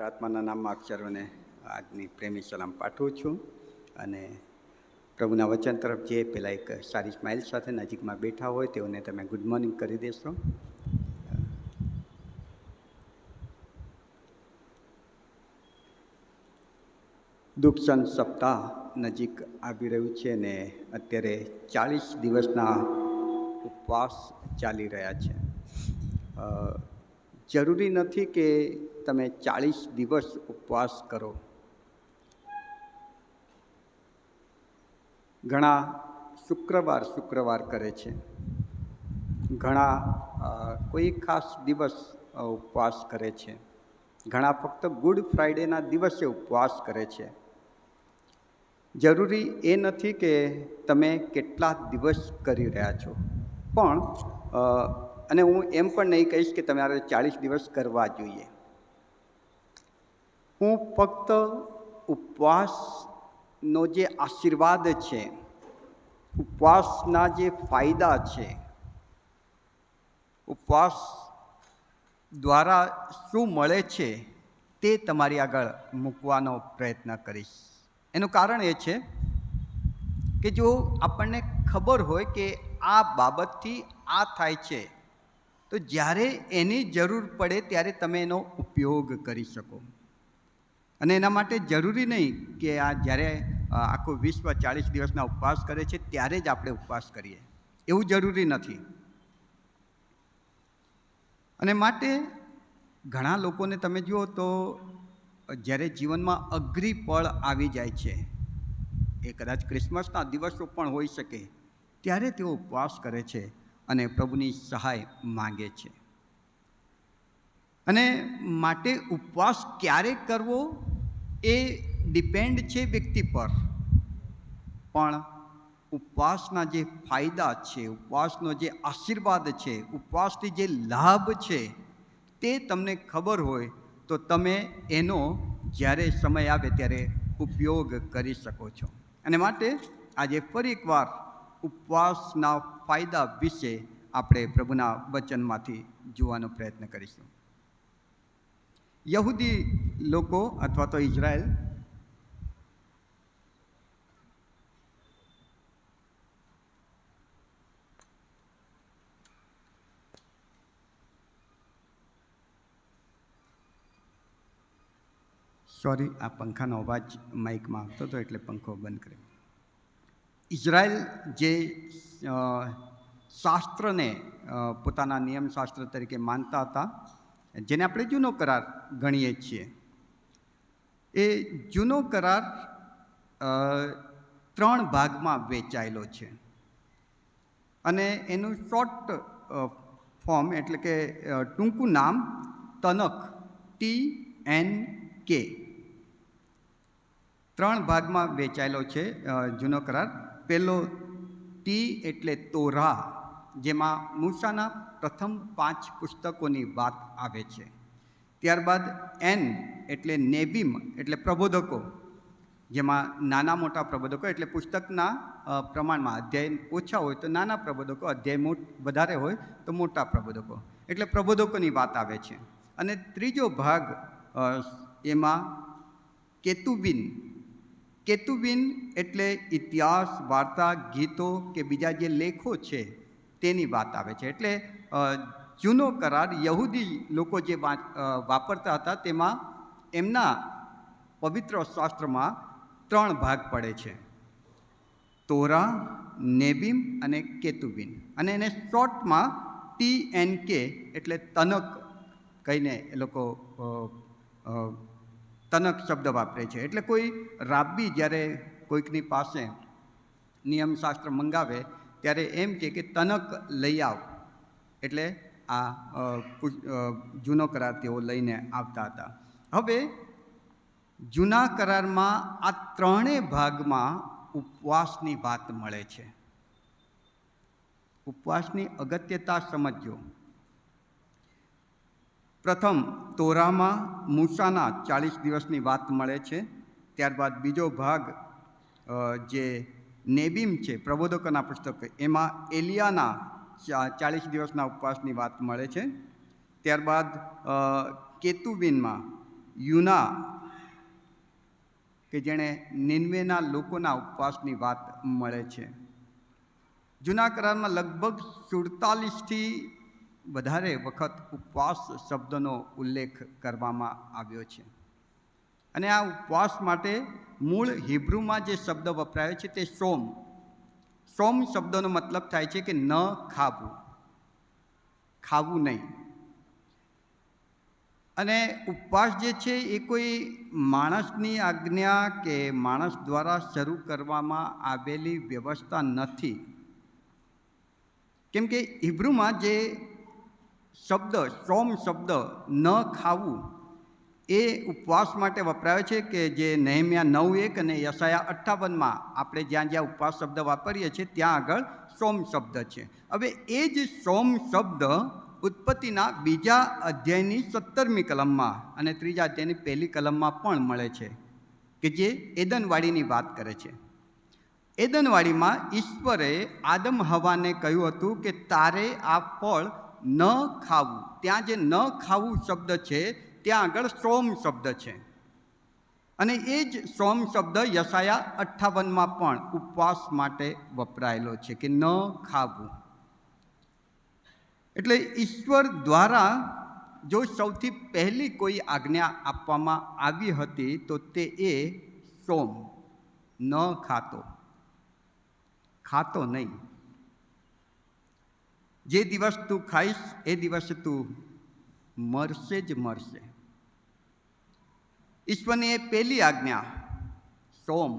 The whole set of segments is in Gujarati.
પવિત્ર આત્માના નામમાં અક્ષરોને આજની પ્રેમી સલામ પાઠવું છું. અને પ્રભુના વચન તરફ જે પહેલાં એક સારી સ્માઇલ સાથે નજીકમાં બેઠા હોય તેઓને તમે ગુડ મોર્નિંગ કરી દેશો. દુઃખસન સપ્તાહ નજીક આવી રહ્યું છે અને અત્યારે 40 દિવસના ઉપવાસ ચાલી રહ્યા છે. જરૂરી નથી કે તમે 40 દિવસ ઉપવાસ કરો. ઘણા શુક્રવાર કરે છે, ઘણા કોઈ ખાસ દિવસ ઉપવાસ કરે છે, ઘણા ફક્ત ગુડ ફ્રાઈડેના દિવસે ઉપવાસ કરે છે. જરૂરી એ નથી કે તમે કેટલા દિવસ કરી રહ્યા છો, પણ અને હું એમ પણ નહીં કહીશ કે તમારે 40 દિવસ કરવા જોઈએ. હું ફક્ત ઉપવાસનો જે આશીર્વાદ છે, ઉપવાસના જે ફાયદા છે, ઉપવાસ દ્વારા શું મળે છે તે તમારી આગળ મૂકવાનો પ્રયત્ન કરીશ. એનું કારણ એ છે કે જો આપણને ખબર હોય કે આ બાબતથી આ થાય છે, તો જ્યારે એની જરૂર પડે ત્યારે તમે એનો ઉપયોગ કરી શકો. અને એના માટે જરૂરી નહીં કે આ જ્યારે આખું વિશ્વ 40 દિવસના ઉપવાસ કરે છે ત્યારે જ આપણે ઉપવાસ કરીએ, એવું જરૂરી નથી. અને માટે ઘણા લોકોને તમે જુઓ તો જ્યારે જીવનમાં અઘરી પળ આવી જાય છે, એ કદાચ ક્રિસમસના દિવસો પણ હોઈ શકે, ત્યારે તેઓ ઉપવાસ કરે છે અને પ્રભુની સહાય માંગે છે. અને માટે ઉપવાસ ક્યારે કરવો એ ડિપેન્ડ છે વ્યક્તિ પર, પણ ઉપવાસના જે ફાયદા છે, ઉપવાસનો જે આશીર્વાદ છે, ઉપવાસથી જે લાભ છે તે તમને ખબર હોય તો તમે એનો જ્યારે સમય આવે ત્યારે ઉપયોગ કરી શકો છો. અને માટે આજે ફરી એકવાર ઉપવાસના ફાયદા વિશે આપણે પ્રભુના વચનમાંથી જોવાનો પ્રયત્ન કરીશું. યહૂદી લોકો અથવા તો ઇઝરાયલ આ પંખાનો અવાજ માઇકમાં આવતો હતો એટલે પંખો બંધ કર્યો. ઇઝરાયલ જે શાસ્ત્રને પોતાના નિયમશાસ્ત્ર તરીકે માનતા હતા, જેને આપણે જૂનો કરાર ગણીએ છીએ, એ જૂનો કરાર 3 ભાગમાં વહેંચાયેલો છે. અને એનું શોર્ટ ફોર્મ એટલે કે ટૂંકું નામ તનખ, TNK. 3 ભાગમાં વહેંચાયેલો છે જૂનો કરાર. પહેલો ટી એટલે તોરા, જેમાં મૂસાના પ્રથમ 5 પુસ્તકોની વાત આવે છે. ત્યારબાદ એન એટલે નેબીમ એટલે પ્રબોધકો, જેમાં નાના મોટા પ્રબોધકો એટલે પુસ્તકના પ્રમાણમાં અધ્યાય ઓછા હોય તો નાના પ્રબોધકો, અધ્યાય વધારે હોય તો મોટા પ્રબોધકો, એટલે પ્રબોધકોની વાત આવે છે. અને ત્રીજો ભાગ એમાં કેતુબીન એટલે ઇતિહાસ, વાર્તા, ગીતો કે બીજા જે લેખો છે તેની વાત આવે છે. એટલે જૂનો કરાર યહૂદી લોકો જે વાપરતા હતા તેમાં એમના પવિત્ર શાસ્ત્રમાં 3 ભાગ પડે છે: તોરા, નેબીમ અને કેતુબીન. અને એને શોર્ટમાં TNK એટલે તનક કહીને એ લોકો તનક શબ્દ વાપરે છે. એટલે કોઈ રાબ્બી જ્યારે કોઈકની પાસે નિયમશાસ્ત્ર મંગાવે ત્યારે એમ કે તનક લઈ આવ, એટલે આ જૂનો કરાર તેઓ લઈને આવતા હતા. હવે જૂના કરારમાં આ 3 ભાગમાં ઉપવાસની વાત મળે છે. ઉપવાસની અગત્યતા સમજો. પ્રથમ તોરામાં મૂસાના 40 દિવસની વાત મળે છે. ત્યારબાદ બીજો ભાગ જે નેબીમ છે, પ્રબોધકોના પુસ્તક, એમાં એલિયાના 40 દિવસના ઉપવાસની વાત મળે છે. ત્યારબાદ કેતુબીનમાં યુના કે જેણે નિન્વેના લોકોના ઉપવાસની વાત મળે છે. જૂના કરારમાં લગભગ 47થી વધારે વખત ઉપવાસ શબ્દનો ઉલ્લેખ કરવામાં આવ્યો છે. અને આ ઉપવાસ માટે મૂળ હિબ્રુમાં જે શબ્દ વપરાયો છે તે સોમ શબ્દનો મતલબ થાય છે કે ન ખાવું, ખાવું નહીં. અને ઉપવાસ જે છે એ કોઈ માણસની આજ્ઞા કે માણસ દ્વારા શરૂ કરવામાં આવેલી વ્યવસ્થા નથી. કેમ કે હિબ્રુમાં જે શબ્દ સોમ શબ્દ ન ખાવું એ ઉપવાસ માટે વપરાયો છે કે જે નેહમ્યા 9:1 અને યશાયા 58 આપણે જ્યાં જ્યાં ઉપવાસ શબ્દ વાપરીએ છીએ ત્યાં આગળ સોમ શબ્દ છે. હવે એ જ સોમ શબ્દ ઉત્પત્તિના 2 અધ્યાયની 17મી કલમમાં અને 3 અધ્યાયની 1લી કલમમાં પણ મળે છે કે જે એદનવાડીની વાત કરે છે. એદનવાડીમાં ઈશ્વરે આદમ હવાને કહ્યું હતું કે તારે આ ફળ ન ખાવું. ત્યાં જે ન ખાવું શબ્દ છે ત્યાં આગળ સોમ શબ્દ છે. અને એ જ સોમ શબ્દ યશાયા 58 પણ ઉપવાસ માટે વપરાયેલો છે કે ન ખાવું. એટલે ઈશ્વર દ્વારા જો સૌથી પહેલી કોઈ આજ્ઞા આપવામાં આવી હતી તો તે એ સોમ, ન ખાતો નહીં. જે દિવસ તું ખાઈશ એ દિવસે તું મરશે જ મરશે. ઈશ્વરની એ પહેલી આજ્ઞા સોમ,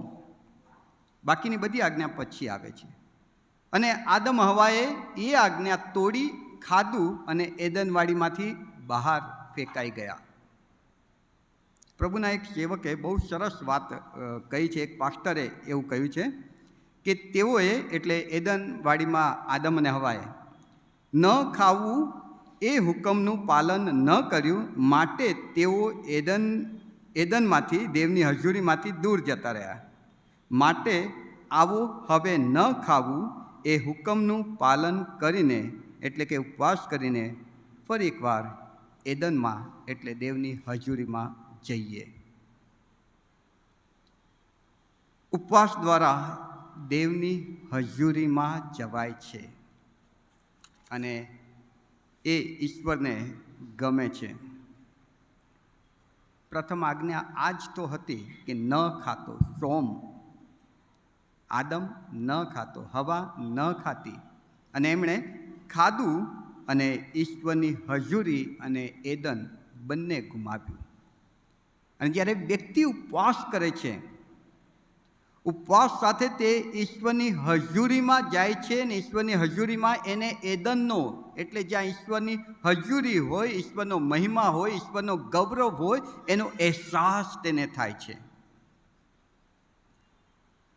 બાકીની બધી આજ્ઞા પછી આવે છે. અને આદમ હવાએ એ આજ્ઞા તોડી ખાધું અને એદનવાડીમાંથી બહાર ફેંકાઈ ગયા. પ્રભુના એક સેવકે બહુ સરસ વાત કહી છે. એક પાસ્ટરે એવું કહ્યું છે કે તેઓએ એટલે એદનવાડીમાં આદમ અને હવાએ ન ખાવું એ હુકમનું પાલન ન કર્યું, માટે તેઓ એદનમાંથી દેવની હજુરીમાંથી દૂર જતા રહ્યા. માટે આવું હવે ન ખાવું એ હુકમનું પાલન કરીને એટલે કે ઉપવાસ કરીને ફરી એકવાર એદનમાં એટલે દેવની હજુરીમાં જઈએ. ઉપવાસ દ્વારા દેવની હજુરીમાં જવાય છે અને એ ઈશ્વરને ગમે છે. પ્રથમ આજ્ઞા આ જ તો હતી કે ન ખાતો. સોમ, આદમ ન ખાતો, હવા ન ખાતી અને એમણે ખાધું અને ઈશ્વરની હજુરી અને એદન બંને ગુમાવ્યું. અને જ્યારે વ્યક્તિ ઉપવાસ કરે છે, ઉપવાસ સાથે તે ઈશ્વરની હજુરીમાં જાય છે અને ઈશ્વરની હજુરીમાં એને એદનનો એટલે જ્યાં ઈશ્વરની હજુરી હોય, ઈશ્વરનો મહિમા હોય, ઈશ્વરનો ગૌરવ હોય એનો અહેસાસ તેને થાય છે.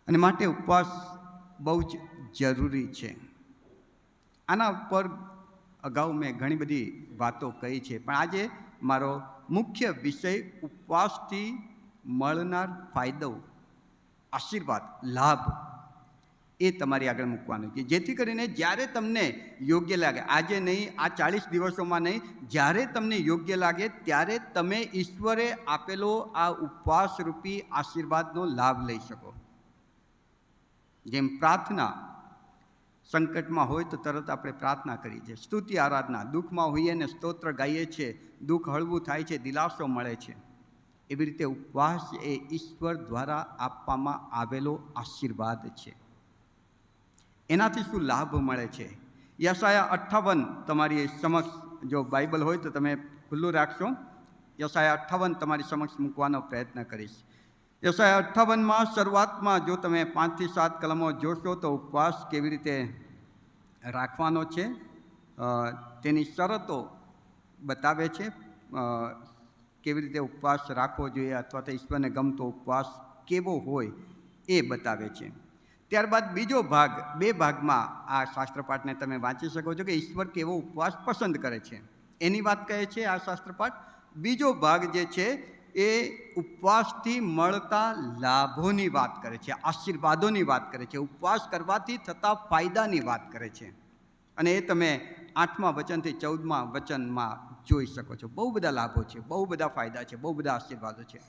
અને માટે ઉપવાસ બહુ જ જરૂરી છે. આના ઉપર અગાઉ મેં ઘણી બધી વાતો કહી છે, પણ આજે મારો મુખ્ય વિષય ઉપવાસથી મળનાર ફાયદો, આશીર્વાદ, લાભ એ તમારી આગળ મૂકવાનું છે. જેથી કરીને જ્યારે તમને યોગ્ય લાગે, આજે નહીં, આ 40 દિવસોમાં નહીં, જ્યારે તમને યોગ્ય લાગે ત્યારે તમે ઈશ્વરે આપેલો આ ઉપવાસરૂપી આશીર્વાદનો લાભ લઈ શકો. જેમ પ્રાર્થના, સંકટમાં હોય તો તરત આપણે પ્રાર્થના કરીએ છીએ, સ્તુતિ આરાધના, દુઃખમાં હોઈએ ને સ્તોત્ર ગાઈએ છીએ, દુઃખ હળવું થાય છે, દિલાસો મળે છે. એવી રીતે ઉપવાસ એ ઈશ્વર દ્વારા આપવામાં આવેલો આશીર્વાદ છે. એનાથી શું લાભ મળે છે? યશાયા 58 તમારી સમક્ષ, જો બાઇબલ હોય તો તમે ખુલ્લું રાખશો. યશાયા 58 તમારી સમક્ષ મૂકવાનો પ્રયત્ન કરીશ. યશાયા 58માં શરૂઆતમાં જો તમે 5 થી 7 કલમો જોશો તો ઉપવાસ કેવી રીતે રાખવાનો છે તેની શરતો બતાવે છે. કેવી રીતે ઉપવાસ રાખવો જોઈએ અથવા તો ઈશ્વરને ગમતો ઉપવાસ કેવો હોય એ બતાવે છે. ત્યારબાદ બીજો ભાગ, 2 ભાગમાં આ શાસ્ત્રપાઠને તમે વાંચી શકો છો કે ઈશ્વર કેવો ઉપવાસ પસંદ કરે છે એની વાત કહે છે આ શાસ્ત્રપાઠ. બીજો ભાગ જે છે એ ઉપવાસથી મળતા લાભોની વાત કરે છે, આશીર્વાદોની વાત કરે છે, ઉપવાસ કરવાથી થતા ફાયદાની વાત કરે છે. અને એ તમે 8મા વચનથી 14મા વચનમાં જોઈ શકો છો. બહુ બધા લાભો છે, બહુ બધા ફાયદા છે, બહુ બધા આશીર્વાદો છે.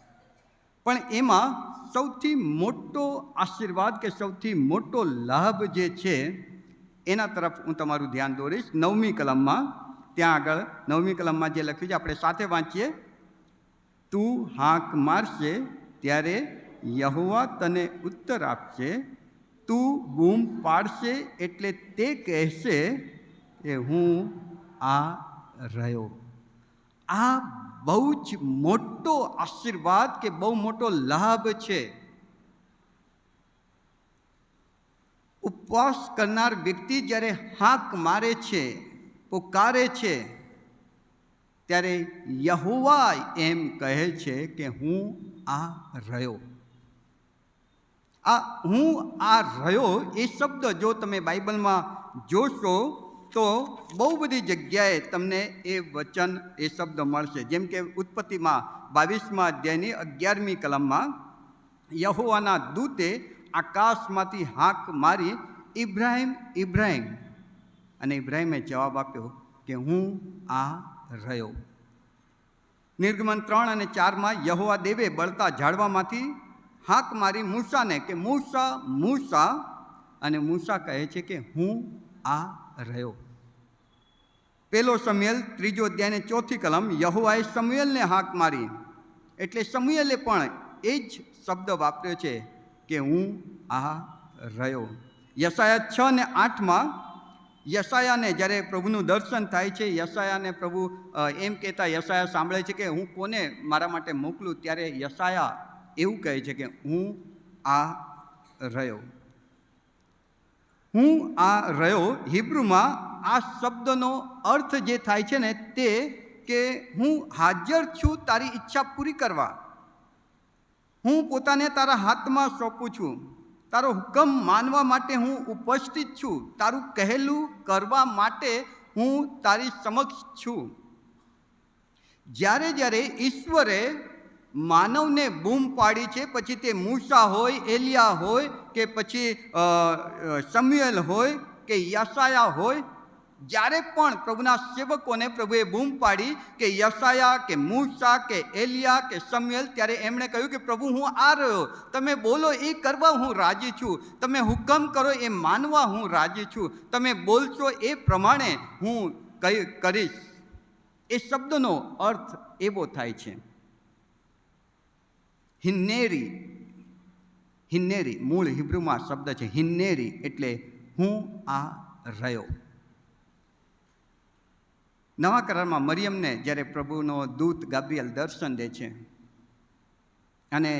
પણ એમાં સૌથી મોટો આશીર્વાદ કે સૌથી મોટો લાભ જે છે એના તરફ હું તમારું ધ્યાન દોરીશ. 9મી કલમમાં, ત્યાં આગળ 9મી કલમમાં જે લખ્યું છે આપણે સાથે વાંચીએ. તું હાંક મારશે ત્યારે યહોવા તને ઉત્તર આપશે, તું બૂમ પાડશે એટલે તે કહેશે કે હું આ રહ્યો. આ બહુ જ મોટો આશીર્વાદ કે બહુ મોટો લાભ છે. ઉપવાસ કરનાર વ્યક્તિ જ્યારે હાંક મારે છે, પુકારે છે, ત્યારે યહોવા એમ કહે છે કે હું આ રહ્યો. આ હું આ રહ્યો એ શબ્દ જો તમે બાઇબલમાં જોશો તો બહુ બધી જગ્યાએ તમને એ વચન, એ શબ્દ મળશે. જેમ કે ઉત્પત્તિમાં 22મા અધ્યાયની 11મી કલમમાં યહોવાના દૂતે આકાશમાંથી હાંક મારી, ઇબ્રાહિમ, ઇબ્રાહિમ, અને ઇબ્રાહિમે જવાબ આપ્યો કે હું આ રહ્યો. નિર્ગમન 3 અને 4માં યહોવા દેવે બળતા ઝાડવામાંથી હાંક મારી મૂસાને કે મૂસા, મૂસા, અને મૂસા કહે છે કે હું આ રહ્યો. 1 શમૂએલ 3 અધ્યાયની 4થી કલમ યહોવાએ શમૂએલને હાંક મારી, એટલે શમૂએલે પણ એ જ શબ્દ વાપર્યો છે કે હું આ રહ્યો. યશાયા 6 અને 8માં યશાયાને જ્યારે પ્રભુનું દર્શન થાય છે, યશાયાને પ્રભુ એમ કહેતા યશાયા સાંભળે છે કે હું કોને મારા માટે મોકલું, ત્યારે યશાયા એવું કહે છે કે હું આ રહ્યો. હું આ રહ્યો હિબ્રુમાં આ શબ્દનો અર્થ જે થાય છે ને તે કે હું હાજર છું તારી ઈચ્છા પૂરી કરવા. હું પોતાને તારા હાથમાં સોંપું છું. તારો હુકમ માનવા માટે હું ઉપસ્થિત છું. તારું કહેલું કરવા માટે હું તારી સમક્ષ છું. જ્યારે જ્યારે ઈશ્વરે માનવને બૂમ પાડી છે, પછી તે મૂસા હોય, એલિયા હોય, કે પછી શમૂએલ હોય કે યશાયા હોય, જ્યારે પણ પ્રભુના સેવકોને પ્રભુએ બૂમ પાડી કે યશાયા કે મૂસા કે એલિયા કે શમૂએલ, ત્યારે એમણે કહ્યું કે પ્રભુ હું આ રહ્યો, તમે બોલો એ કરવા હું રાજી છું, તમે હુકમ કરો એ માનવા હું રાજી છું, તમે બોલશો એ પ્રમાણે હું કરીશ. એ શબ્દનો અર્થ એવો થાય છે. હિન્નેરી, હિન્નેરી મૂળ હિબ્રુમાં શબ્દ છે હિન્નેરી, એટલે હું આ રહ્યો. નવા કરારમાં મરિયમને જ્યારે પ્રભુનો દૂત ગાબ્રિએલ દર્શન દે છે અને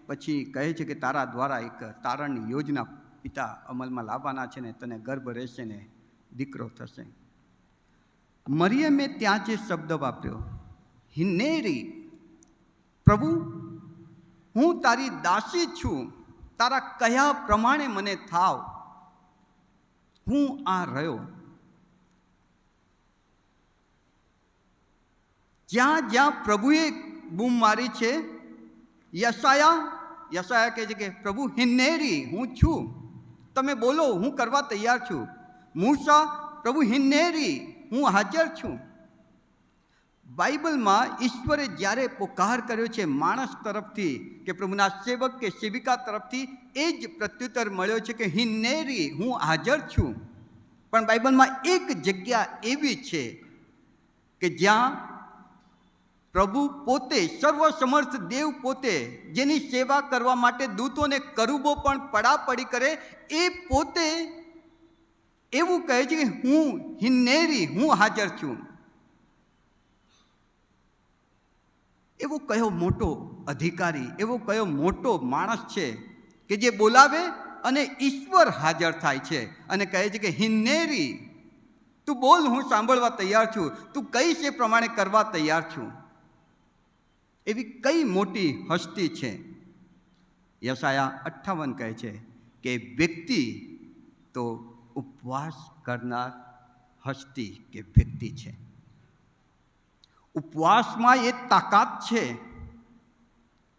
પછી કહે છે કે તારા દ્વારા એક તારણની યોજના પિતા અમલમાં લાવવાના છે ને તને ગર્ભ રહેશે ને દીકરો થશે. મરિયમે ત્યાં જે શબ્દ વાપર્યો હિન્નેરી, પ્રભુ હું તારી દાસી છું, તારા કયા પ્રમાણે મને થાવ, હું આ રહ્યો. જ્યાં જ્યાં પ્રભુએ બૂમ મારી છે, યશાયા કહે છે કે પ્રભુ હિન્નેરી હું છું, તમે બોલો હું કરવા તૈયાર છું. મૂસા, પ્રભુ હિન્નેરી હું હાજર છું. બાઇબલમાં ઈશ્વરે જ્યારે પોકાર કર્યો છે માણસ તરફથી કે પ્રભુના સેવક કે સેવિકા તરફથી, એ જ પ્રત્યુત્તર મળ્યો છે કે હિન્નેરી હું હાજર છું. પણ બાઇબલમાં એક જગ્યા એવી છે કે જ્યાં પ્રભુ પોતે, સર્વસમર્થ દેવ પોતે, જેની સેવા કરવા માટે દૂતોને કરુબો પણ પડાપડી કરે, એ પોતે એવું કહે છે કે હું હિન્નેરી હું હાજર છું. એવો કયો મોટો અધિકારી, એવો કયો મોટો માણસ છે કે જે બોલાવે અને ઈશ્વર હાજર થાય છે અને કહે છે કે હિન્નેરી તું બોલ, હું સાંભળવા તૈયાર છું, તું કઈશ એ પ્રમાણે કરવા તૈયાર છું. એવી કઈ મોટી હસ્તી છે. યશાયા 58 કહે છે કે વ્યક્તિ તો ઉપવાસ કરનાર હસ્તી કે વ્યક્તિ છે. ઉપવાસમાં એ તાકાત છે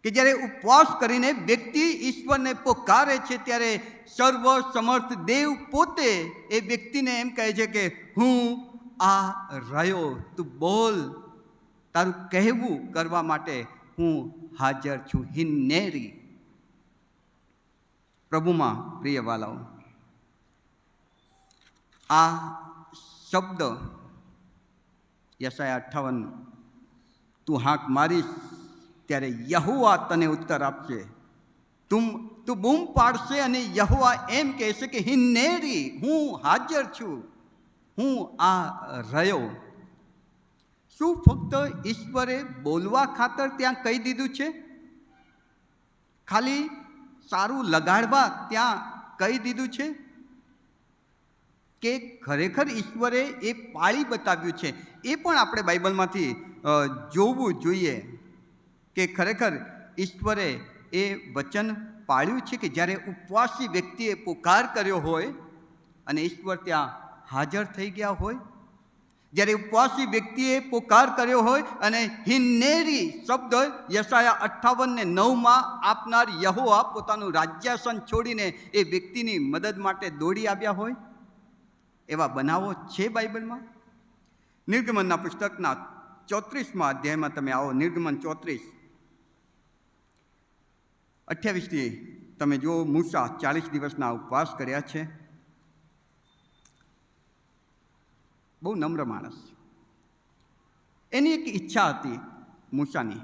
કે જ્યારે ઉપવાસ કરીને વ્યક્તિ ઈશ્વરને પોકારે છે ત્યારે સર્વ સમર્થ દેવ પોતે એ વ્યક્તિને એમ કહે છે કે હું આ રહ્યો, તું બોલ, તારું કહેવું કરવા માટે હું હાજર છું. હિન્નેરી. પ્રભુમાં પ્રિય વાલાઓ, આ શબ્દ યશાયા 58, તું હાક મારીશ ત્યારે યહોવા તને ઉત્તર આપશે. તું બૂમ પાડશે અને યહોવા એમ કહેશે કે હિન્નેરી, હું હાજર છું, હું આ રહ્યો. શું ફક્ત ઈશ્વરે બોલવા ખાતર ત્યાં કહી દીધું છે? ખાલી સારું લગાડવા ત્યાં કહી દીધું છે? કે ખરેખર ઈશ્વરે એ પાળી બતાવ્યું છે? એ પણ આપણે બાઇબલમાંથી જોવું જોઈએ કે ખરેખર ઈશ્વરે એ વચન પાળ્યું છે કે જ્યારે ઉપવાસી વ્યક્તિએ પુકાર કર્યો હોય અને ઈશ્વર ત્યાં હાજર થઈ ગયા હોય. જ્યારે ઉપવાસી વ્યક્તિએ પુકાર કર્યો હોય અને હિન્નેરી શબ્દ યશાયા 58:9 આપનાર યહોવા પોતાનું રાજ્યાસન છોડીને એ વ્યક્તિની મદદ માટે દોડી આવ્યા હોય, એવા બનાવો છે બાઇબલમાં. નિર્ગમનના પુસ્તકના 34મા અધ્યાયમાં તમે આવો. નિર્ગમન 34:28 તમે જુઓ. મૂસા 40 દિવસના ઉપવાસ કર્યા છે. બહુ નમ્ર માણસ. એની એક ઈચ્છા હતી મૂસાની.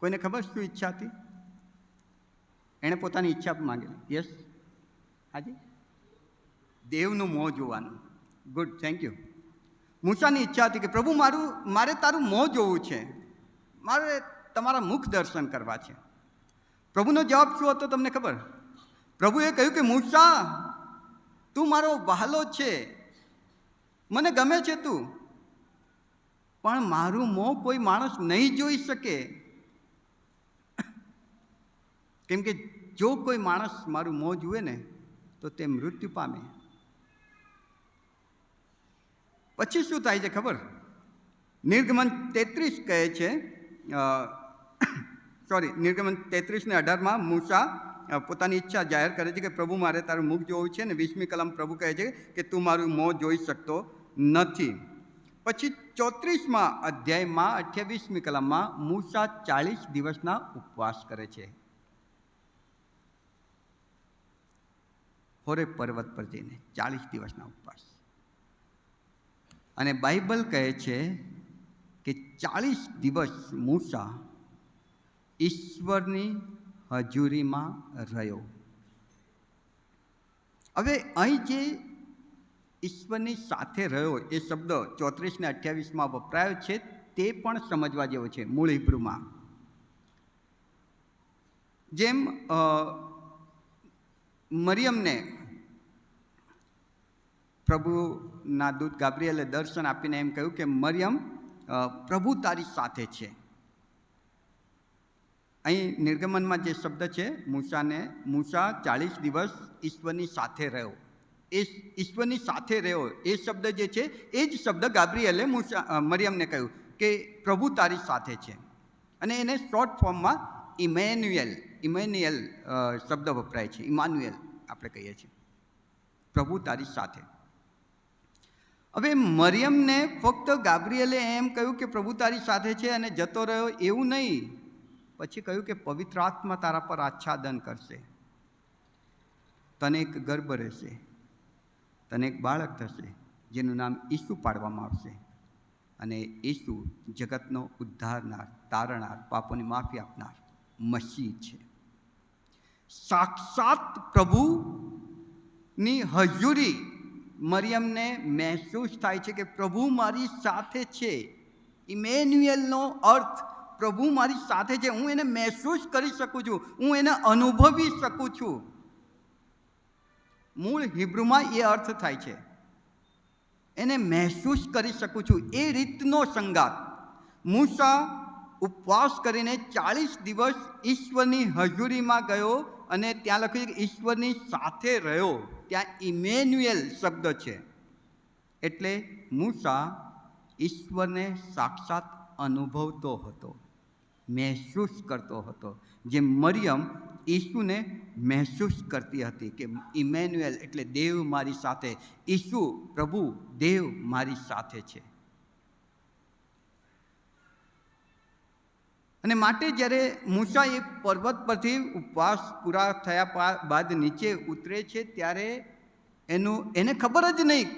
કોઈને ખબર શું ઈચ્છા હતી? એણે પોતાની ઈચ્છા માંગેલી. યસ, હાજી, દેવનું મોં જોવાનું. Good, thank you. મૂસાની ઈચ્છા હતી કે પ્રભુ મારે તારું મોં જોવું છે, મારે તમારા મુખ દર્શન કરવા છે. પ્રભુનો જવાબ શું હતો તમને ખબર? પ્રભુએ કહ્યું કે મૂસા, તું મારો વહાલો છે, મને ગમે છે તું, પણ મારું મોં કોઈ માણસ નહીં જોઈ શકે. કેમ કે જો કોઈ માણસ મારું મોં જુએ ને તો તે મૃત્યુ પામે. પછી શું થાય છે ખબર? નિર્ગમન 33 કહે છે, નિર્ગમન 33:18 મૂસા પોતાની ઈચ્છા જાહેર કરે છે કે પ્રભુ મારે તારું મુખ જોવું છે. અને 20મી કલમ પ્રભુ કહે છે કે તું મારું મોં જોઈ શકતો નથી. પછી 34મા અધ્યાયમાં 28મી કલમમાં મૂસા 40 દિવસના ઉપવાસ કરે છે, હોરેબ પર્વત પર જઈને 40 દિવસના ઉપવાસ. અને બાઇબલ કહે છે કે 40 દિવસ મૂસા ઈશ્વરની હજુરીમાં રહ્યો. હવે અહીં જે ઈશ્વરની સાથે રહ્યો એ શબ્દ 34 ને 28માં વપરાયો છે તે પણ સમજવા જેવો છે. મૂળ હિબ્રુમાં જેમ મરિયમને પ્રભુના દૂત ગાબ્રિએલે દર્શન આપીને એમ કહ્યું કે મરિયમ, પ્રભુ તારી સાથે છે. અહીં નિર્ગમનમાં જે શબ્દ છે મૂસા 40 દિવસ ઈશ્વરની સાથે રહ્યો. એ ઈશ્વરની સાથે રહ્યો એ શબ્દ જે છે એ જ શબ્દ ગાબ્રિએલે મરિયમને કહ્યું કે પ્રભુ તારી સાથે છે. અને એને શોર્ટ ફોર્મમાં ઇમેન્યુએલ શબ્દ વપરાય છે. ઇમાન્યુએલ આપણે કહીએ છીએ, પ્રભુ તારી સાથે. હવે મરિયમને ફક્ત ગાબ્રિએલે એમ કહ્યું કે પ્રભુ તારી સાથે છે અને જતો રહ્યો એવું નહીં. પછી કહ્યું કે પવિત્ર આત્મા તારા પર આચ્છાદન કરશે, તને એક ગર્ભ રહેશે, તને એક બાળક થશે જેનું નામ ઈસુ પાડવામાં આવશે. અને ઈસુ જગતનો ઉદ્ધારનાર, તારનાર, પાપોની માફી આપનાર મસીહ છે. સાક્ષાત પ્રભુની હજુરી મરિયમને મહેસૂસ થાય છે કે પ્રભુ મારી સાથે છે. ઇમેન્યુએલનો અર્થ પ્રભુ મારી સાથે છે. હું એને મહેસૂસ કરી શકું છું, હું એને અનુભવી શકું છું. મૂળ હિબ્રુમાં એ અર્થ થાય છે, એને મહેસૂસ કરી શકું છું. એ રીતનો સંગાત. મૂસા ઉપવાસ કરીને 40 દિવસ ઈશ્વરની હજુરીમાં ગયો અને ત્યાં લખ્યું કે ઈશ્વરની સાથે રહ્યો. ત્યાં ઇમેન્યુએલ શબ્દ છે. એટલે મૂસા ઈશ્વરને સાક્ષાત અનુભવતો હતો, મહેસૂસ કરતો હતો, જેમ મરિયમ ઈસુને મહેસૂસ કરતી હતી કે ઇમેન્યુએલ એટલે દેવ મારી સાથે, ઈસુ પ્રભુ દેવ મારી સાથે છે. અને માટે જ્યારે મૂસા એ પર્વત પરથી ઉપવાસ પૂરા થયા બાદ નીચે ઉતરે છે ત્યારે એને ખબર જ નહીં,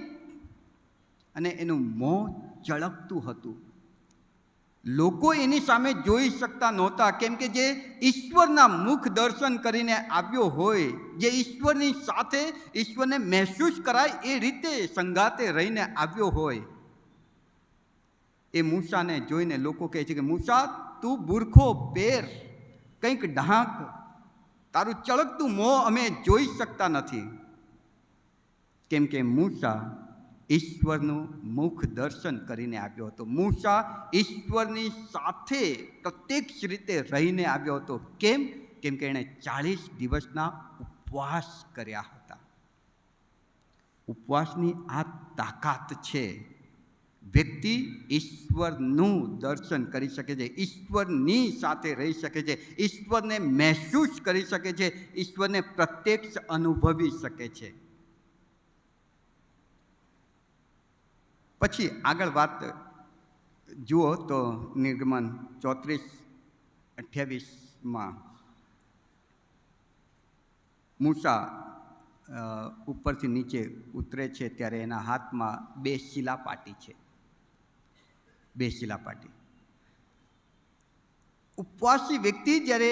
અને એનું મોં ચળકતું હતું. લોકો એની સામે જોઈ શકતા નહોતા, કેમ કે જે ઈશ્વરના મુખ દર્શન કરીને આવ્યો હોય, જે ઈશ્વરની સાથે ઈશ્વરને મહેસૂસ કરાય એ રીતે સંગાતે રહીને આવ્યો હોય, એ મૂસાને જોઈને લોકો કહે છે કે મૂસા, તું બુરખો પહેર, કંઈક ઢાંક, તારું ચળકતું મોં અમે જોઈ શકતા નથી. કેમ કે મૂસા ઈશ્વરનું મુખ દર્શન કરીને આવ્યો હતો. મૂસા ઈશ્વરની સાથે પ્રત્યક્ષ રીતે રહીને આવ્યો હતો. કેમ કે એણે 40 દિવસના ઉપવાસ કર્યા હતા. ઉપવાસની આ તાકાત છે. વ્યક્તિ ઈશ્વરનું દર્શન કરી શકે છે, ઈશ્વરની સાથે રહી શકે છે, ઈશ્વરને મહેસૂસ કરી શકે છે, ઈશ્વરને પ્રત્યક્ષ અનુભવી શકે છે. પછી આગળ વાત જુઓ તો નિર્ગમન 34:28 મૂસા ઉપરથી નીચે ઉતરે છે ત્યારે એના હાથમાં 2 શિલાપાટી છે. 2 શિલાપાટી. ઉપવાસી વ્યક્તિ જ્યારે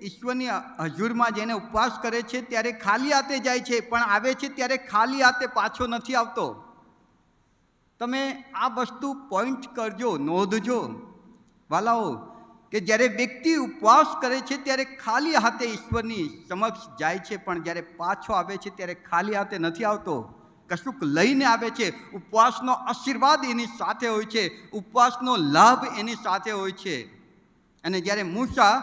ઈશ્વરની હજુરમાં જઈને ઉપવાસ કરે છે ત્યારે ખાલી હાથે જાય છે, પણ આવે છે ત્યારે ખાલી હાથે પાછો નથી આવતો. તમે આ વસ્તુ પોઈન્ટ કરજો, નોંધજો વાલાઓ, કે જ્યારે વ્યક્તિ ઉપવાસ કરે છે ત્યારે ખાલી હાથે ઈશ્વરની સમક્ષ જાય છે, પણ જ્યારે પાછો આવે છે ત્યારે ખાલી હાથે નથી આવતો, કશુંક લઈને આવે છે. ઉપવાસનો આશીર્વાદ એની સાથે હોય છે, ઉપવાસનો લાભ એની સાથે હોય છે. અને જ્યારે મૂસા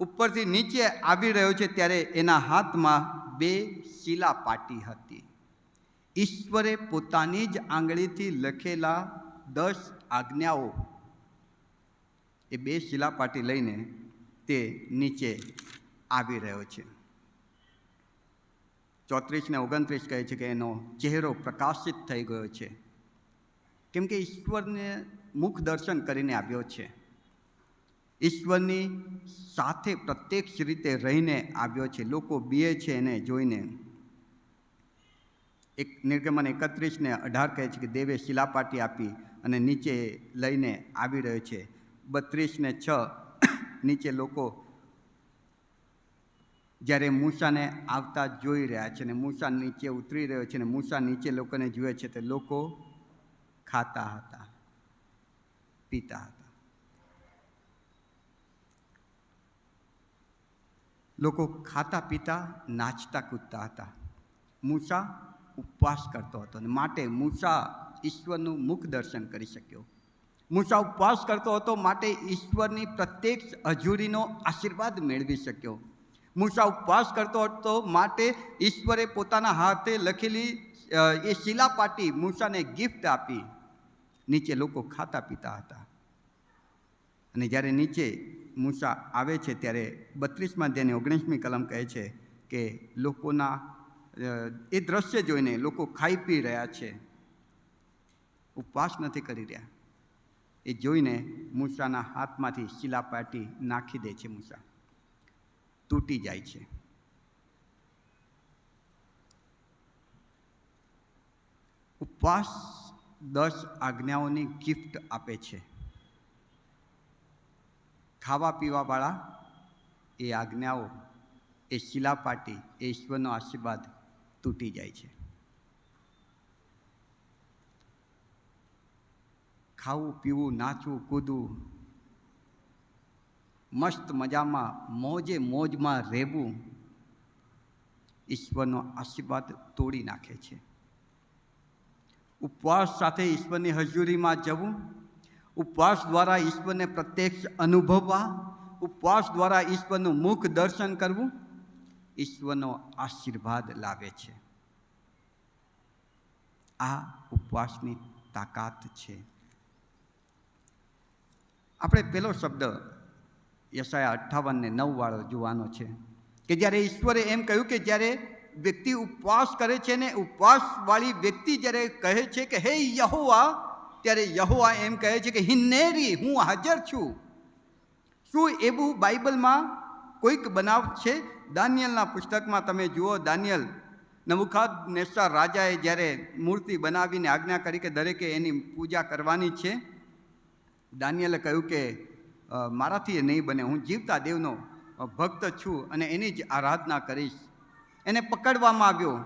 ઉપરથી નીચે આવી રહ્યો છે ત્યારે એના હાથમાં 2 શિલાપાટી હતી. ઈશ્વરે પોતાની જ આંગળીથી લખેલા 10 આજ્ઞાઓ, એ 2 શિલાપાટી લઈને તે નીચે આવી રહ્યો છે. 34 ને 29 કહે છે કે એનો ચહેરો પ્રકાશિત થઈ ગયો છે, કેમ કે ઈશ્વરને મુખ દર્શન કરીને આવ્યો છે, ઈશ્વરની સાથે પ્રત્યક્ષ રીતે રહીને આવ્યો છે. લોકો બીએ છે એને જોઈને. નિર્ગમન 31 ને 18 કહે છે કે દેવે શિલાપાટી આપી અને નીચે લઈને આવી રહ્યો છે. 32 ને 6 નીચે લોકો જ્યારે મૂસાને આવતા જોઈ રહ્યા છે, અને મૂસા નીચે ઉતરી રહ્યો છે, અને મૂસા નીચે લોકોને જુએ છે, તો લોકો ખાતા હતા, પીતા હતા. લોકો ખાતા પીતા, નાચતા કૂદતા હતા. મૂસા ઉપવાસ કરતો હતો, અને માટે મૂસા ઈશ્વરનું મુખ દર્શન કરી શક્યો. મૂસા ઉપવાસ કરતો હતો માટે ઈશ્વરની પ્રત્યક્ષ હજુરીનો આશીર્વાદ મેળવી શક્યો. મૂસા ઉપવાસ કરતો હતો માટે ઈશ્વરે પોતાના હાથે લખેલી એ શિલાપાટી મૂસાને ગિફ્ટ આપી. નીચે લોકો ખાતા પીતા હતા. અને જ્યારે નીચે મૂસા આવે છે ત્યારે 32 અધ્યાયની 19મી કલમ કહે છે કે લોકોના એ દ્રશ્ય જોઈને લોકો ખાઈ પી રહ્યા છે, ઉપવાસ નથી કરી રહ્યા. એ જોઈને મૂસાના હાથમાંથી શિલાપાટી નાખી દે છે. મૂસા તૂટી જાય છે. ઉપવાસ 10 આજ્ઞાઓની ગિફ્ટ આપે છે. ખાવા પીવાવાળા એ આજ્ઞાઓ, એ શિલાપાટી, એ ઈશ્વરનો આશીર્વાદ તૂટી જાય છે. ખાવું પીવું, નાચવું કૂદવું, મસ્ત મજામાં મોજમાં રહેવું, ઈશ્વરનો આશીર્વાદ તોડી નાખે છે. ઉપવાસ સાથે ઈશ્વરની હજુરીમાં જવું, ઉપવાસ દ્વારા ઈશ્વરને પ્રત્યક્ષ અનુભવવા, ઉપવાસ દ્વારા ઈશ્વરનું મુખ દર્શન કરવું, ઈશ્વરનો આશીર્વાદ લાવે છે. આ ઉપવાસની તાકાત છે. આપણે પેલો શબ્દ યશાયા 58:9 વાળો જોવાનો છે કે જ્યારે ઈશ્વરે એમ કહ્યું કે જ્યારે વ્યક્તિ ઉપવાસ કરે છે ને ઉપવાસવાળી વ્યક્તિ જ્યારે કહે છે કે હે યહોવા, ત્યારે યહોવા એમ કહે છે કે હિન્નેરી, હું હાજર છું. શું એવું બાઇબલમાં કોઈક બનાવ છે? દાનિયેલના પુસ્તકમાં તમે જુઓ, દાનિયેલ નબૂકદનેસ્સર રાજાએ જ્યારે મૂર્તિ બનાવીને આજ્ઞા કરી કે દરેકે એની પૂજા કરવાની છે, દાનિયેલે કહ્યું કે મારાથી એ નહીં બને, હું જીવતા દેવનો ભક્ત છું અને એની જ આરાધના કરીશ. એને પકડવામાં આવ્યો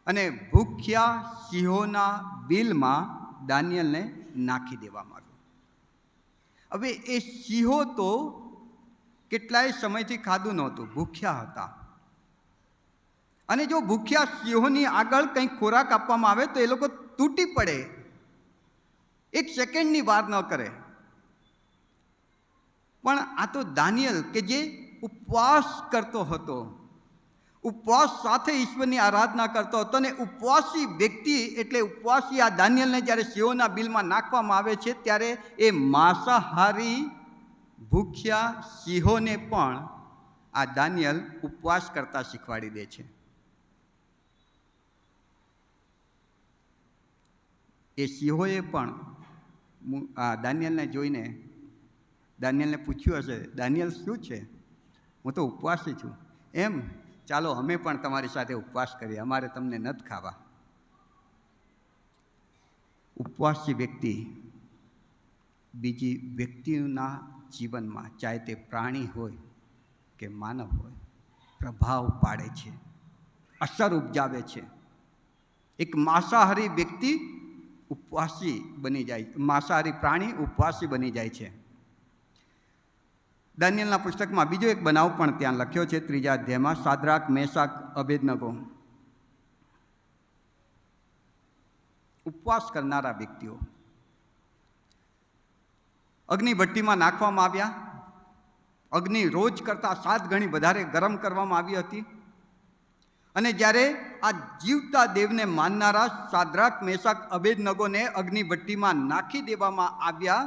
અને ભૂખ્યા સિંહોના બિલમાં દાનિયેલને નાખી દેવામાં આવ્યો. હવે એ સિંહો તો કેટલાય સમયથી ખાધું નહોતું, ભૂખ્યા હતા. અને જો ભૂખ્યા સિંહોની આગળ કંઈક ખોરાક આપવામાં આવે તો એ લોકો તૂટી પડે, એક સેકન્ડની વાર ન કરે. પણ આ તો દાનિયેલ કે જે ઉપવાસ કરતો હતો, ઉપવાસ સાથે ઈશ્વરની આરાધના કરતો હતો, અને ઉપવાસી વ્યક્તિ એટલે ઉપવાસી આ દાનિયેલને જ્યારે સિંહોના બિલમાં નાખવામાં આવે છે ત્યારે એ માંસાહારી ભૂખ્યા સિંહોને પણ આ દાનિયેલ ઉપવાસ કરતા શીખવાડી દે છે. એ સિંહોએ પણ આ દાનિયેલને જોઈને દાનિયેલને પૂછ્યું હશે, દાનિયેલ શું છે? હું તો ઉપવાસી છું. એમ, ચાલો અમે પણ તમારી સાથે ઉપવાસ કરીએ, અમારે તમને નથી ખાવા. ઉપવાસી વ્યક્તિ બીજી વ્યક્તિના જીવનમાં, ચાહે તે પ્રાણી હોય કે માનવ હોય, પ્રભાવ પાડે છે, અસર ઉપજાવે છે. એક માંસાહારી વ્યક્તિ ઉપવાસી બની જાય, માંસાહારી પ્રાણી ઉપવાસી બની જાય છે. દાનિયેલના પુસ્તકમાં બીજો એક બનાવ પણ ત્યાં લખ્યો છે, 3 અધ્યાયમાં. શાદ્રાક, મેશાક, અબેદનગો ઉપવાસ કરનારા વ્યક્તિઓ અગ્નિભઠ્ઠીમાં નાખવામાં આવ્યા. અગ્નિ રોજ કરતાં 7 ગણી વધારે ગરમ કરવામાં આવી હતી. અને જ્યારે આ જીવતા દેવને માનનારા શાદ્રાક, મેશાક, અબેદનગોને અગ્નિભઠ્ઠીમાં નાખી દેવામાં આવ્યા,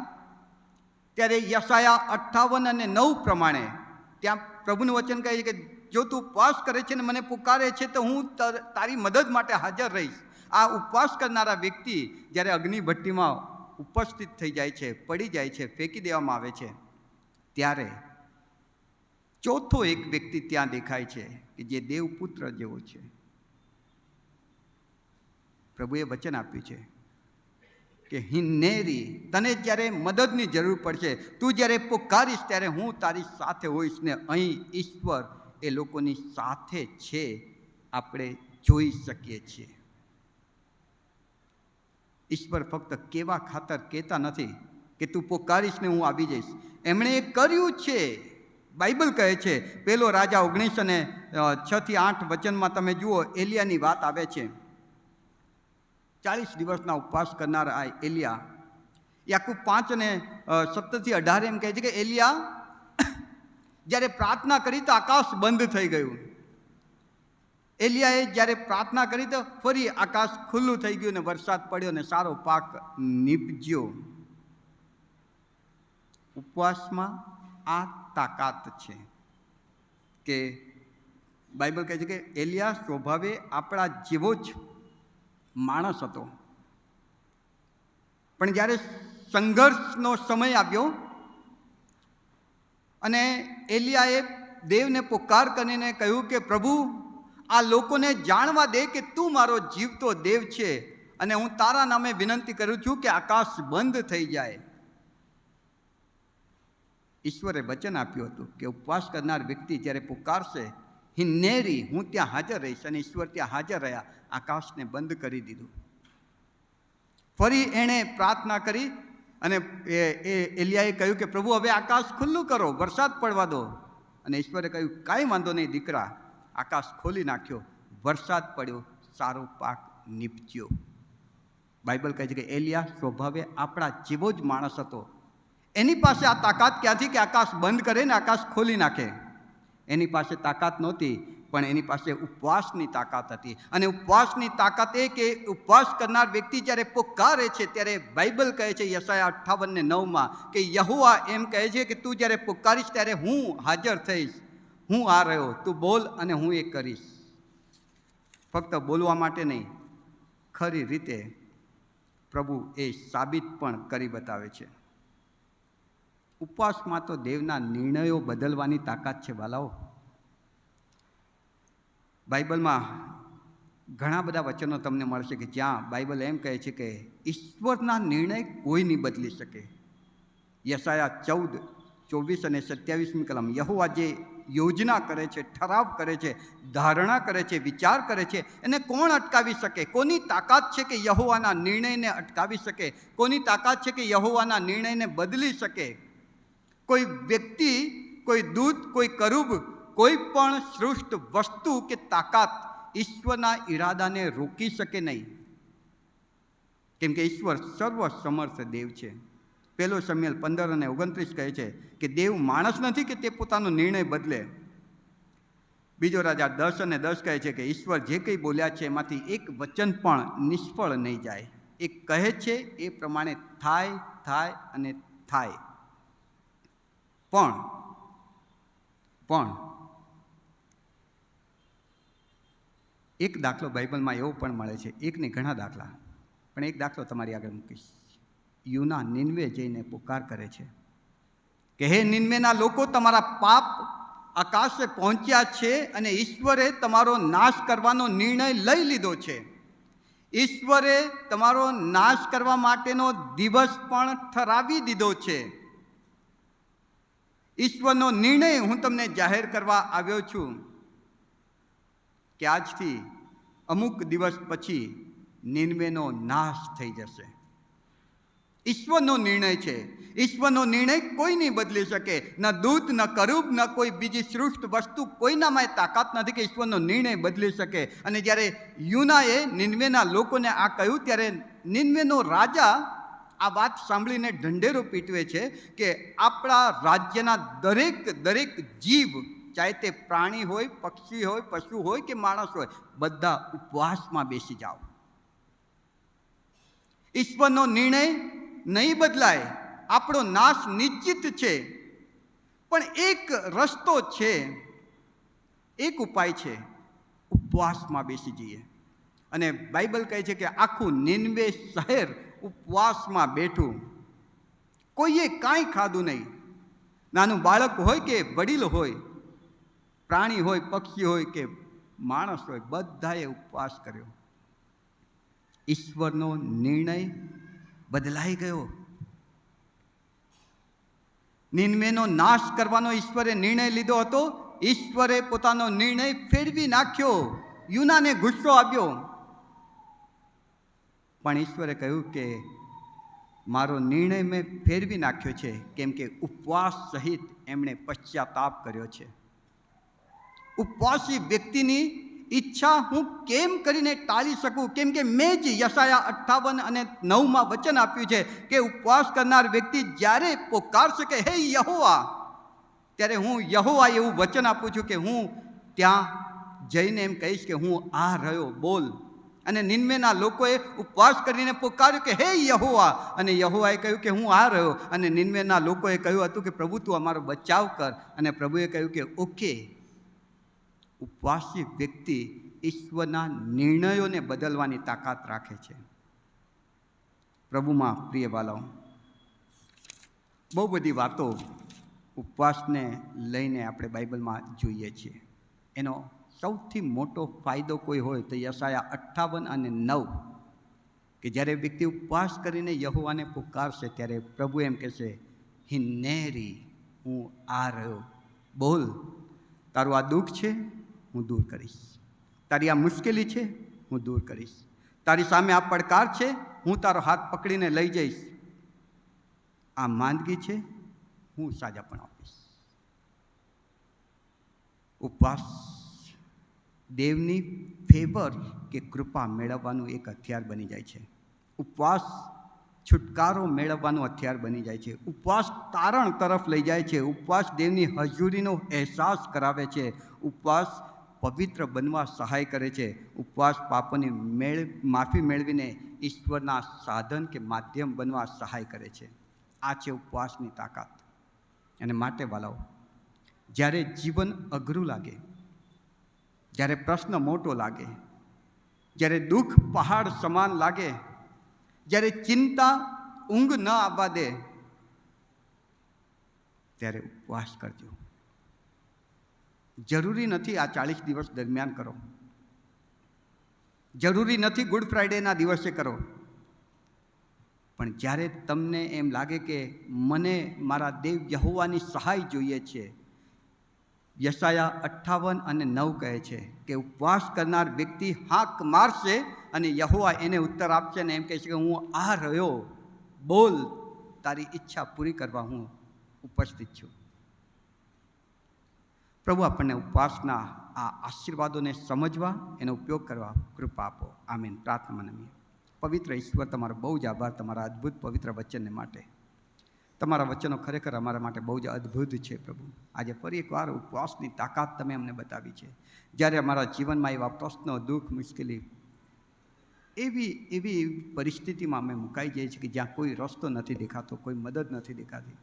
ત્યારે યશાયા 58 અને 9 પ્રમાણે ત્યાં પ્રભુનું વચન કહે છે કે જો તું ઉપવાસ કરે છે ને મને પુકારે છે તો હું તારી મદદ માટે હાજર રહીશ. આ ઉપવાસ કરનારા વ્યક્તિ જ્યારે અગ્નિભઠ્ઠીમાં ઉપસ્થિત થઈ જાય છે, પડી જાય છે, ફેંકી દેવામાં આવે છે, ત્યારે ચોથો એક વ્યક્તિ ત્યાં દેખાય છે કે જે દેવપુત્ર જેવો છે. પ્રભુએ વચન આપ્યું છે કે હિન્નેરી, તને જ્યારે મદદની જરૂર પડશે, તું જ્યારે પુકારીશ ત્યારે હું તારી સાથે હોઈશ. ને અહીં ઈશ્વર એ લોકોની સાથે છે, આપણે જોઈ શકીએ છીએ. ઈશ્વર ફક્ત કેવા ખાતર કહેતા નથી કે તું પુકારીશ ને હું આવી જઈશ. એમણે એ કર્યું છે. બાઇબલ કહે છે, 1 રાજા 19 અને 6-8 વચનમાં તમે જુઓ, એલિયાની વાત આવે છે. 40 દિવસના ઉપવાસ કરનાર આ એલિયા, યાકૂબ 5 અને 17-18 એમ કહે છે કે એલિયા જ્યારે પ્રાર્થના કરી તો આકાશ બંધ થઈ ગયું. એલિયાએ જ્યારે પ્રાર્થના કરી તો ફરી આકાશ ખુલ્લું થઈ ગયું ને વરસાદ પડ્યો ને સારો પાક નીપજ્યો. ઉપવાસમાં આ તાકાત છે કે બાઇબલ કહે છે કે એલિયા સ્વભાવે આપણા જેવો જ માણસ હતો, પણ જ્યારે સંઘર્ષનો સમય આવ્યો અને એલિયાએ દેવને પુકાર કરીને કહ્યું કે પ્રભુ, આ લોકોને જાણવા દે કે તું મારો જીવતો દેવ છે અને હું તારા નામે વિનંતી કરું છું કે આકાશ બંધ થઈ જાય. ઈશ્વરે વચન આપ્યું હતું કે ઉપવાસ કરનાર વ્યક્તિ જ્યારે પુકારશે, હિન્નેરી, હું ત્યાં હાજર રહીશ. અને ઈશ્વર ત્યાં હાજર રહ્યા, આકાશને બંધ કરી દીધું. ફરી એણે પ્રાર્થના કરી અને એલિયાએ કહ્યું કે પ્રભુ, હવે આકાશ ખુલ્લું કરો, વરસાદ પડવા દો. અને ઈશ્વરે કહ્યું, કાંઈ વાંધો નહીં દીકરા. આકાશ ખોલી નાખ્યો, વરસાદ પડ્યો, સારો પાક નીપજ્યો. બાઇબલ કહે છે કે એલિયા સ્વભાવે આપણા જેવો જ માણસ હતો. એની પાસે આ તાકાત ક્યાંથી કે આકાશ બંધ કરે ને આકાશ ખોલી નાખે? એની પાસે તાકાત નહોતી, પણ એની પાસે ઉપવાસની તાકાત હતી. અને ઉપવાસની તાકાત એ કે ઉપવાસ કરનાર વ્યક્તિ જ્યારે પુકારે છે ત્યારે બાઇબલ કહે છે યશાયા 58 અને 9 કે યહોવા એમ કહે છે કે તું જ્યારે પુકારીશ ત્યારે હું હાજર થઈશ. હું આ રહ્યો, તું બોલ અને હું એ કરીશ. ફક્ત બોલવા માટે નહીં, ખરી રીતે પ્રભુ એ સાબિત પણ કરી બતાવે છે. ઉપવાસમાં તો દેવના નિર્ણયો બદલવાની તાકાત છે વાલાઓ. બાઇબલમાં ઘણા બધા વચનો તમને મળશે કે જ્યાં બાઇબલ એમ કહે છે કે ઈશ્વરના નિર્ણય કોઈ નહીં બદલી શકે. યશાયા 14:24 અને 27મી કલમ. યહોવા જે યોજના કરે છે, ઠરાવ કરે છે, ધારણા કરે છે, વિચાર કરે છે, એને કોણ અટકાવી શકે? કોની તાકાત છે કે યહોવાના નિર્ણયને અટકાવી શકે? કોની તાકાત છે કે યહોવાના નિર્ણયને બદલી શકે? કોઈ વ્યક્તિ, કોઈ દૂત, કોઈ કરુબ, કોઈ પણ સૃષ્ટ વસ્તુ કે તાકાત ઈશ્વરના ઈરાદાને રોકી શકે નહીં, કેમ કે ઈશ્વર સર્વસમર્થ દેવ છે. 1 શમૂએલ 15 અને 29 કહે છે કે દેવ માણસ નથી કે તે પોતાનો નિર્ણય બદલે. 2 રાજા 10 અને 10 કહે છે કે ઈશ્વર જે કંઈ બોલ્યા છે એમાંથી એક વચન પણ નિષ્ફળ નહીં જાય. એ કહે છે એ પ્રમાણે થાય થાય અને થાય. પણ એક દાખલો બાઇબલમાં એવો પણ મળે છે, એક નહીં ઘણા દાખલા, પણ એક દાખલો તમારી આગળ મૂકીશ. યુના નિનવે જઈને પુકાર કરે છે કે હે નિનવેના લોકો, તમારા પાપ આકાશે પહોંચ્યા છે અને ઈશ્વરે તમારો નાશ કરવાનો નિર્ણય લઈ લીધો છે. ઈશ્વરે તમારો નાશ કરવા માટેનો દિવસ પણ ઠરાવી દીધો છે. ઈશ્વરનો નિર્ણય હું તમને જાહેર કરવા આવ્યો છું કે આજથી અમુક દિવસ પછી નિનવેનો નાશ થઈ જશે. ઈશ્વરનો નિર્ણય છે. ઈશ્વરનો નિર્ણય કોઈ નહીં બદલી શકે. ન દૂત, ન કરુબ, ન કોઈ બીજી સૃષ્ટ વસ્તુ, કોઈનામાં તાકાત નથી કે ઈશ્વરનો નિર્ણય બદલી શકે. અને જ્યારે યુનાએ નિનવેના લોકોને આ કહ્યું ત્યારે નિનવેનો રાજા આ વાત સાંભળીને ઢંઢેરો પીટવે છે કે આપણા રાજ્યના દરેક જીવ, ચાહે તે પ્રાણી હોય, પક્ષી હોય, પશુ હોય કે માણસ હોય, બધા ઉપવાસમાં બેસી જાઓ. ઈશ્વરનો નિર્ણય નહીં બદલાય. આપણો નાશ નિશ્ચિત છે. પણ એક રસ્તો છે, એક ઉપાય છે, ઉપવાસમાં બેસી જઈએ. અને બાઇબલ કહે છે કે આખું નિનવે શહેર ઉપવાસમાં બેઠું. કોઈએ કાંઈ ખાધું નહીં. નાનું બાળક હોય કે વડીલ હોય, પ્રાણી હોય, પક્ષી હોય કે માણસ હોય, બધાએ ઉપવાસ કર્યો. ઈશ્વરનો નિર્ણય બદલાઈ ગયો. નિનવેનો નાશ કરવાનો ઈશ્વરે નિર્ણય લીધો હતો. ઈશ્વરે પોતાનો નિર્ણય ફેરવી નાખ્યો. યુનાને ગુસ્સો આવ્યો, પણ ઈશ્વરે કહ્યું કે મારો નિર્ણય મેં ફેરવી નાખ્યો છે, કેમ કે ઉપવાસ સહિત એમણે પશ્ચાતાપ કર્યો છે. ઉપવાસી વ્યક્તિની ઈચ્છા હું કેમ કરીને ટાળી શકું? કેમ કે મેં જ યશાયા 58 અને 9 વચન આપ્યું છે કે ઉપવાસ કરનાર વ્યક્તિ જ્યારે પોકારશે કે હે યહોવા, ત્યારે હું યહોવા એવું વચન આપું છું કે હું ત્યાં જઈને એમ કહીશ કે હું આ રહ્યો, બોલ. અને નિનવેના લોકોએ ઉપવાસ કરીને પોકાર્યું કે હે યહોવા, અને યહોવાએ કહ્યું કે હું આ રહ્યો. અને નિનવેના લોકોએ કહ્યું હતું કે પ્રભુ તું અમારો બચાવ કર. અને પ્રભુએ કહ્યું કે ઓકે. ઉપવાસી વ્યક્તિ ઈશ્વરના નિર્ણયોને બદલવાની તાકાત રાખે છે. પ્રભુમાં પ્રિય વાલાઓ, બહુ બધી વાતો ઉપવાસને લઈને આપણે બાઇબલમાં જોઈએ છીએ. એનો સૌથી મોટો ફાયદો કોઈ હોય તો યશાયા 58 અને 9, કે જ્યારે વ્યક્તિ ઉપવાસ કરીને યહોવાને પુકારશે ત્યારે પ્રભુ એમ કહેશે, હિન્નેરી, હું આ રહ્યો, બોલ. તારું આ દુઃખ છે, હું દૂર કરીશ. તારી આ મુશ્કેલી છે, હું દૂર કરીશ. તારી સામે આ પડકાર છે, હું તારો હાથ પકડીને લઈ જઈશ. આ માંદગી છે, હું સાજાપણ આપીશ. ઉપવાસ દેવની ફેવર કે કૃપા મેળવવાનું એક હથિયાર બની જાય છે. ઉપવાસ છુટકારો મેળવવાનું હથિયાર બની જાય છે. ઉપવાસ તારણ તરફ લઈ જાય છે. ઉપવાસ દેવની હજુરીનો અહેસાસ કરાવે છે. ઉપવાસ પવિત્ર બનવા સહાય કરે છે. ઉપવાસ પાપોની માફી મેળવીને ઈશ્વરના સાધન કે માધ્યમ બનવા સહાય કરે છે. આ છે ઉપવાસની તાકાત. અને માટે વાલાઓ, જ્યારે જીવન અઘરું લાગે, જ્યારે પ્રશ્ન મોટો લાગે, જ્યારે દુઃખ પહાડ સમાન લાગે, જ્યારે ચિંતા ઊંઘ ન આવવા દે, ત્યારે ઉપવાસ કરજો. જરૂરી નથી આ 40 દિવસ દરમિયાન કરો, જરૂરી નથી ગુડ ફ્રાઈડેના દિવસે કરો, પણ જ્યારે તમને એમ લાગે કે મને મારા દેવ યહોવાની સહાય જોઈએ છે, યશાયા 58:9 કહે છે કે ઉપવાસ કરનાર વ્યક્તિ હાક મારશે અને યહોવા એને ઉત્તર આપશે ને એમ કહે છે કે હું આ રહ્યો, બોલ, તારી ઈચ્છા પૂરી કરવા હું ઉપસ્થિત છું. પ્રભુ આપણને ઉપવાસના આ આશીર્વાદોને સમજવા, એનો ઉપયોગ કરવા કૃપા આપો. આમીન. પ્રાર્થના નમીએ. પવિત્ર ઈશ્વર, તમારો બહુ જ આભાર તમારા અદ્ભુત પવિત્ર વચનને માટે. તમારા વચનો ખરેખર અમારા માટે બહુ જ અદ્ભુત છે પ્રભુ. આજે ફરી એકવાર ઉપવાસની તાકાત તમે અમને બતાવી છે. જ્યારે અમારા જીવનમાં એવા પ્રશ્નો, દુઃખ, મુશ્કેલી, એવી પરિસ્થિતિમાં અમે મુકાઈ જઈએ છીએ કે જ્યાં કોઈ રસ્તો નથી દેખાતો, કોઈ મદદ નથી દેખાતી.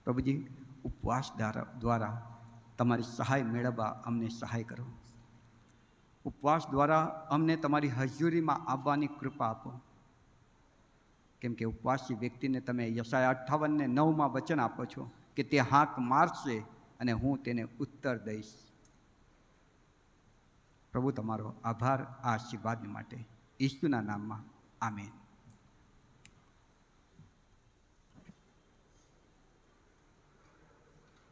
પ્રભુજી, ઉપવાસ દ્વારા તમારી સહાય મેળવવા અમને સહાય કરો. ઉપવાસ દ્વારા અમને તમારી હજુરીમાં આવવાની કૃપા આપો. કેમ કે ઉપવાસી વ્યક્તિને તમે યશાયા 58:9 વચન આપો છો કે તે હાક મારશે અને હું તેને ઉત્તર દઈશ. પ્રભુ, તમારો આભાર આ આશીર્વાદ માટે. ઈસુના નામમાં આમેન.